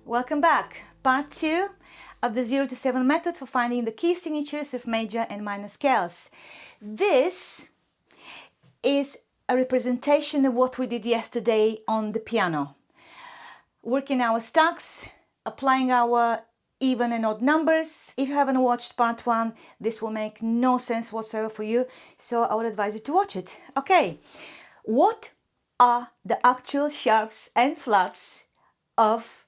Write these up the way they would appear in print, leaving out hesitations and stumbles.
Welcome back. Part 2 of the 0 to 7 method for finding the key signatures of major and minor scales. This is a representation of what we did yesterday on the piano. Working our stacks, applying our even and odd numbers. If you haven't watched part 1, this will make no sense whatsoever for you, so I would advise you to watch it. Okay, what are the actual sharps and flats of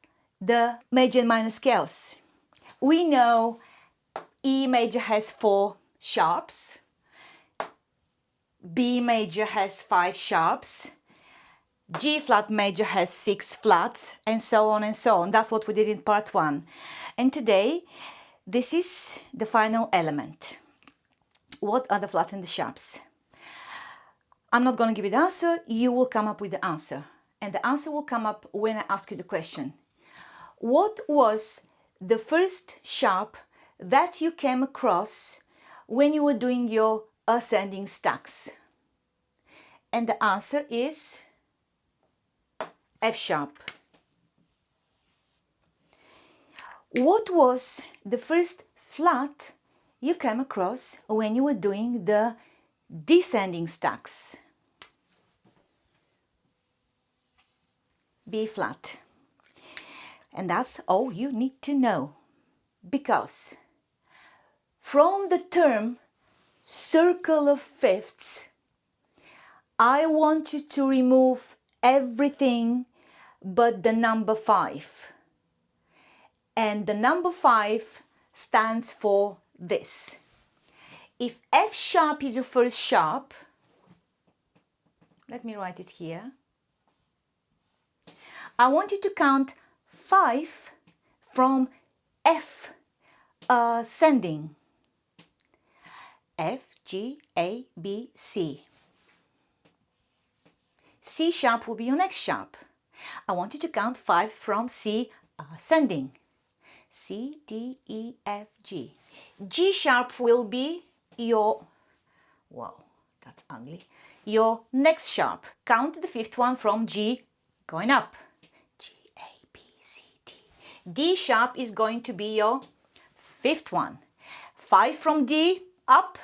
the major and minor scales? We know E major has 4 sharps, B major has 5 sharps, G flat major has 6 flats, and so on and so on. That's what we did in part 1. And today, this is the final element. What are the flats and the sharps? I'm not going to give you the answer, you will come up with the answer. And the answer will come up when I ask you the question. What was the first sharp that you came across when you were doing your ascending stacks? And the answer is F sharp. What was the first flat you came across when you were doing the descending stacks? B flat. And that's all you need to know, because from the term circle of fifths, I want you to remove everything but the number 5. And the number 5 stands for this. If F sharp is your first sharp, let me write it here. I want you to count 5 from F ascending. F, G, A, B, C. C sharp will be your next sharp. I want you to count 5 from C ascending. C, D, E, F, G. G sharp will be your, wow, that's ugly, your next sharp. Count the 5th one from G going up. G, A, B, C, D. D sharp is going to be your 5th one. 5 from D up,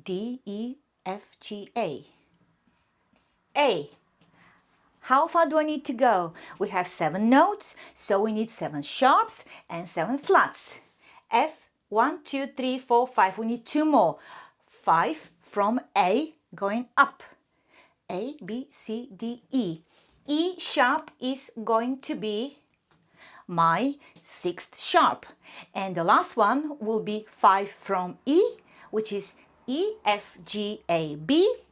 D, E, F, G, A. A. How far do I need to go? We have 7 notes, so we need 7 sharps and 7 flats. F, 1, 2, 3, 4, 5. We need 2 more. 5 from A going up. A, B, C, D, E. E sharp is going to be my 6th sharp. And the last one will be 5 from E, which is E, F, G, A, B.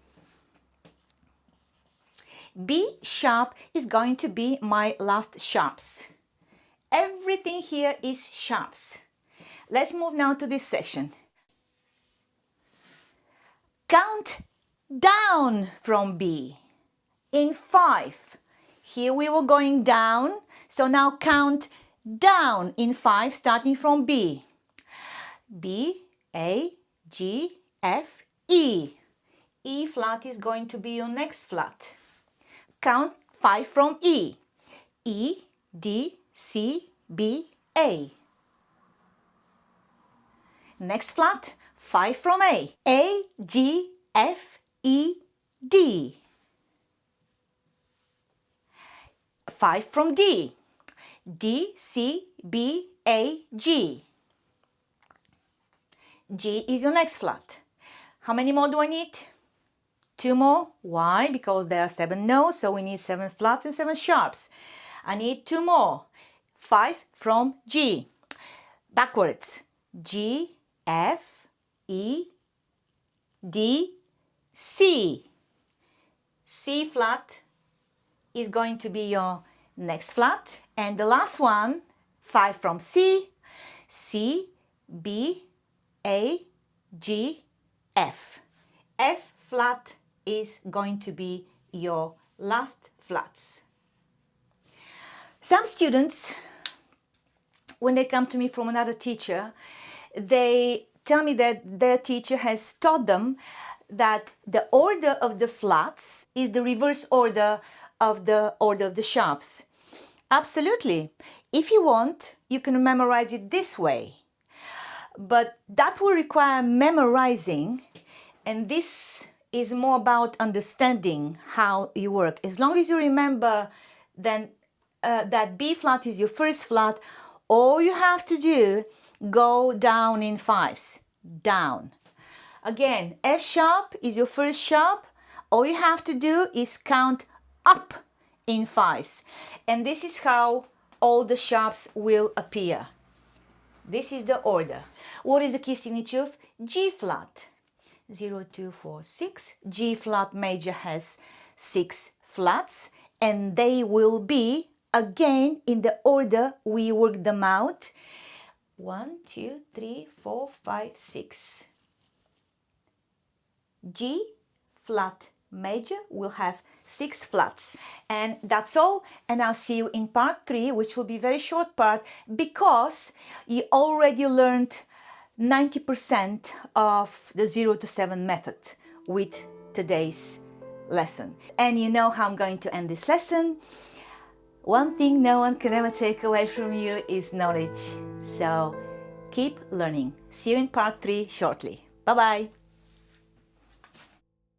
B sharp is going to be my last sharps. Everything here is sharps. Let's move now to this section. Count down from B in 5. Here we were going down, so now count down in 5 starting from B. B, A, G, F, E. E flat is going to be your next flat. Count 5 from E. E, D, C, B, A. Next flat, 5 from A. A, G, F, E, D. 5 from D. D, C, B, A, G. G is your next flat. How many more do I need? 2 more. Why? Because there are 7 notes, so we need 7 flats and 7 sharps. I need 2 more. 5 from G. Backwards. G, F, E, D, C. C flat is going to be your next flat. And the last one, 5 from C. C, B, A, G, F. F flat is going to be your last flats. Some students, when they come to me from another teacher, they tell me that their teacher has taught them that the order of the flats is the reverse order of the sharps. Absolutely. If you want, you can memorize it this way. But that will require memorizing, and this is more about understanding how you work. As long as you remember then that B flat is your first flat, all you have to do, go down in fives, down. Again, F sharp is your first sharp, all you have to do is count up in fives. And this is how all the sharps will appear. This is the order. What is the key signature of G flat? 0, 2, 4, 6. G flat major has 6 flats, and they will be again in the order we worked them out. 1, 2, 3, 4, 5, 6. G flat major will have 6 flats. And that's all, and I'll see you in part 3, which will be a very short part because you already learned 90% of the 0 to 7 method with today's lesson. And you know how I'm going to end this lesson. One thing no one can ever take away from you is knowledge. So keep learning. See you in part 3 shortly. Bye-bye.